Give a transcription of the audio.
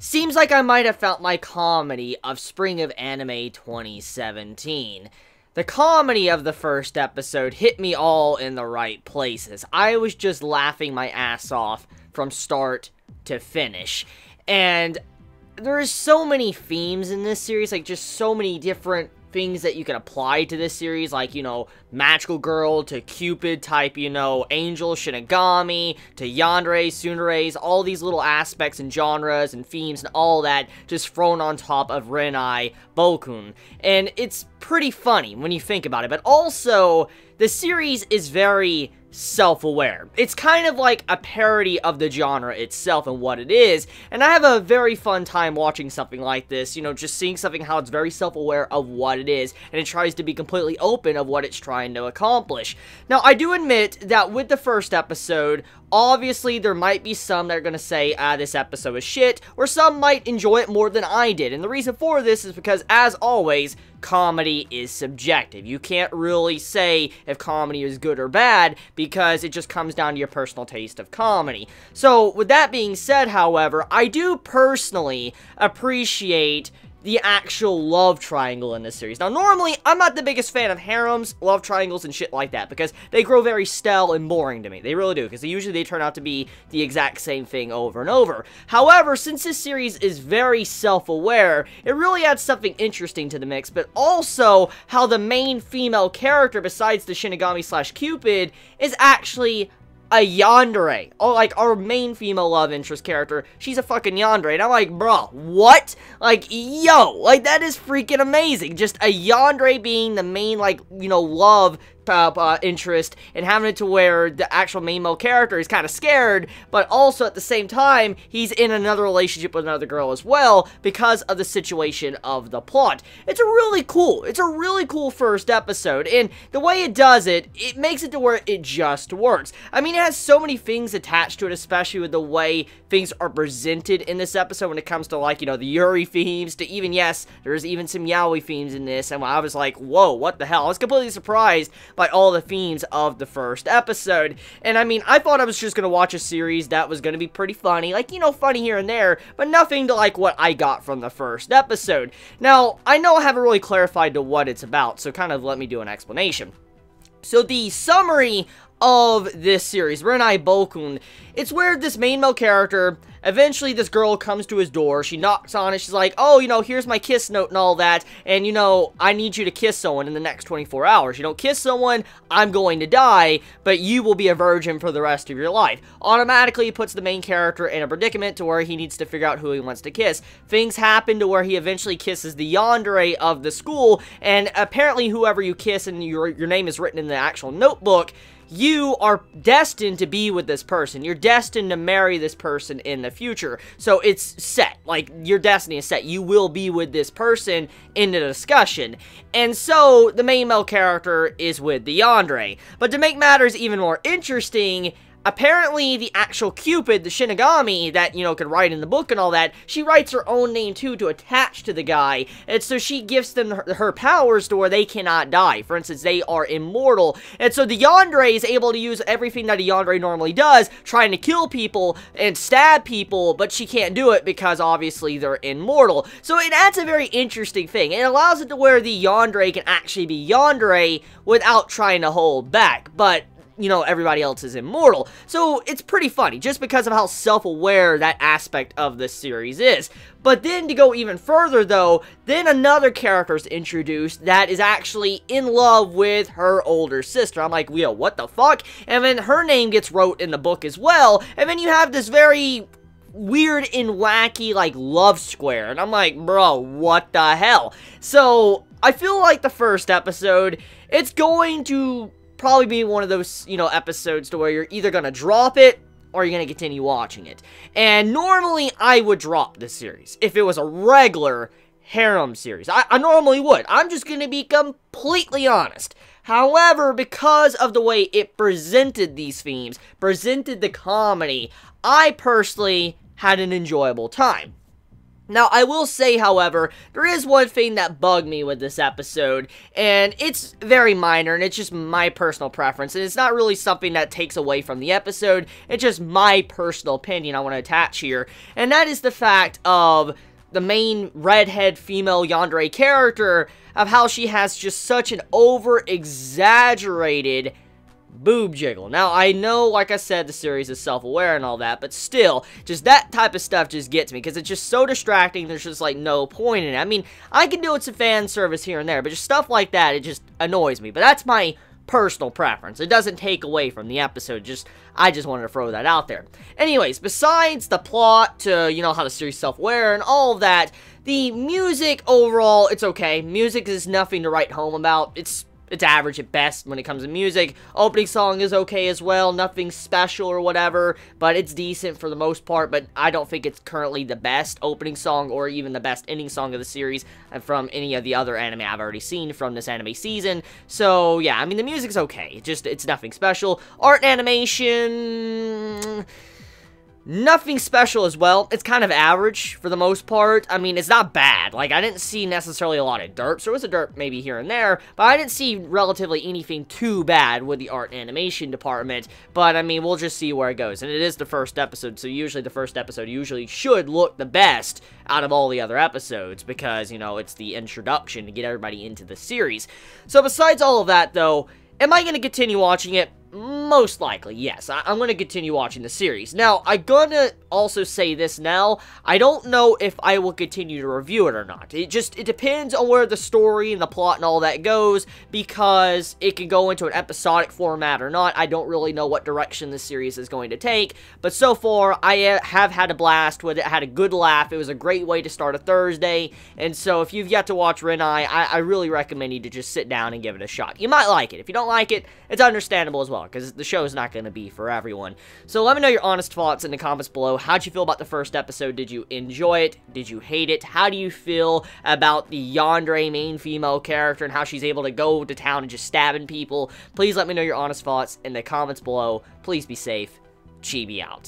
Seems like I might have found my comedy of Spring of Anime 2017. The comedy of the first episode hit me all in the right places. I was just laughing my ass off from start to finish. And there's so many themes in this series, like just so many different things that you can apply to this series, like, you know, magical girl to Cupid type, you know, angel, Shinigami, to Yandere, Tsuneres, all these little aspects and genres and themes and all that just thrown on top of Renai Boukun. And it's pretty funny when you think about it, but also, the series is very self-aware. It's kind of like a parody of the genre itself and what it is, and I have a very fun time watching something like this, you know, just seeing something how it's very self-aware of what it is, and it tries to be completely open of what it's trying to accomplish. Now, I do admit that with the first episode, obviously, there might be some that are going to say, this episode is shit, or some might enjoy it more than I did, and the reason for this is because, as always, comedy is subjective. You can't really say if comedy is good or bad, because it just comes down to your personal taste of comedy. So, with that being said, however, I do personally appreciate the actual love triangle in this series. Now, normally, I'm not the biggest fan of harems, love triangles, and shit like that, because they grow very stale and boring to me. They really do, because usually they turn out to be the exact same thing over and over. However, since this series is very self-aware, it really adds something interesting to the mix, but also how the main female character, besides the Shinigami/Cupid, is actually a yandere. Oh, like, our main female love interest character, she's a fucking yandere, and I'm like, bro, what? Like, yo, like, that is freaking amazing. Just a yandere being the main, like, you know, love interest, and having it to where the actual main male character is kind of scared, but also at the same time, he's in another relationship with another girl as well, because of the situation of the plot. It's a really cool first episode, and the way it does it, it makes it to where it just works. I mean, it has so many things attached to it, especially with the way things are presented in this episode when it comes to, like, you know, the Yuri themes, to even, yes, there's even some yaoi themes in this, and I was like, whoa, what the hell? I was completely surprised by all the themes of the first episode. And I mean, I thought I was just gonna watch a series that was gonna be pretty funny, like, you know, funny here and there, but nothing to like what I got from the first episode. Now, I know I haven't really clarified to what it's about, so kind of let me do an explanation. So the summary of this series, Renai Boukun, it's where this main male character, eventually this girl comes to his door, she knocks on it, she's like, oh, you know, here's my kiss note and all that, and, you know, I need you to kiss someone in the next 24 hours. You don't kiss someone, I'm going to die, but you will be a virgin for the rest of your life. Automatically puts the main character in a predicament to where he needs to figure out who he wants to kiss. Things happen to where he eventually kisses the yandere of the school, and apparently whoever you kiss and your name is written in the actual notebook, you are destined to be with this person. You're destined to marry this person in the future. So it's set. Like, your destiny is set. You will be with this person in the discussion. And so, the main male character is with the yandere. But to make matters even more interesting, apparently, the actual Cupid, the Shinigami, that, you know, could write in the book and all that, she writes her own name, too, to attach to the guy, and so she gives them her powers to where they cannot die. For instance, they are immortal, and so the yandere is able to use everything that a yandere normally does, trying to kill people and stab people, but she can't do it because, obviously, they're immortal. So it adds a very interesting thing. It allows it to where the yandere can actually be yandere without trying to hold back, but you know, everybody else is immortal. So, it's pretty funny, just because of how self-aware that aspect of the series is. But then, to go even further, though, then another character is introduced that is actually in love with her older sister. I'm like, yo, what the fuck? And then her name gets wrote in the book as well, and then you have this very weird and wacky, like, love square, and I'm like, bro, what the hell? So, I feel like the first episode, it's going to probably be one of those, you know, episodes to where you're either gonna drop it or you're gonna continue watching it. And normally, I would drop this series if it was a regular harem series. I normally would. I'm just gonna be completely honest. However, because of the way it presented these themes, presented the comedy, I personally had an enjoyable time. Now, I will say, however, there is one thing that bugged me with this episode, and it's very minor, and it's just my personal preference, and it's not really something that takes away from the episode, it's just my personal opinion I want to attach here, and that is the fact of the main redhead female Yandere character, of how she has just such an over-exaggerated boob jiggle. Now, I know, like I said, the series is self-aware and all that, but still, just that type of stuff just gets me, because it's just so distracting, there's just, like, no point in it. I mean, I can do it some fan service here and there, but just stuff like that, it just annoys me. But that's my personal preference. It doesn't take away from the episode, I just wanted to throw that out there. Anyways, besides the plot to, you know, how the series is self-aware and all of that, the music overall, it's okay. Music is nothing to write home about. It's average at best when it comes to music. Opening song is okay as well, nothing special or whatever, but it's decent for the most part, but I don't think it's currently the best opening song or even the best ending song of the series from any of the other anime I've already seen from this anime season. So yeah, I mean, the music's okay, it's nothing special. Art and animation, nothing special as well. It's kind of average for the most part. I mean, it's not bad. Like, I didn't see necessarily a lot of derps. There was a derp maybe here and there, but I didn't see relatively anything too bad with the art and animation department. But, I mean, we'll just see where it goes. And it is the first episode, so usually the first episode usually should look the best out of all the other episodes because, you know, it's the introduction to get everybody into the series. So, besides all of that, though, am I going to continue watching it? Most likely, yes. I'm going to continue watching the series. Now, I'm going to also say this now. I don't know if I will continue to review it or not. It depends on where the story and the plot and all that goes, because it can go into an episodic format or not. I don't really know what direction the series is going to take, but so far, I have had a blast with it. I had a good laugh. It was a great way to start a Thursday, and so if you've yet to watch Renai, I really recommend you to just sit down and give it a shot. You might like it. If you don't like it, it's understandable as well, because the show is not going to be for everyone. So let me know your honest thoughts in the comments below. How'd you feel about the first episode? Did you enjoy it? Did you hate it? How do you feel about the Yandere main female character and how she's able to go to town and just stabbing people? Please let me know your honest thoughts in the comments below. Please be safe. Chibi out.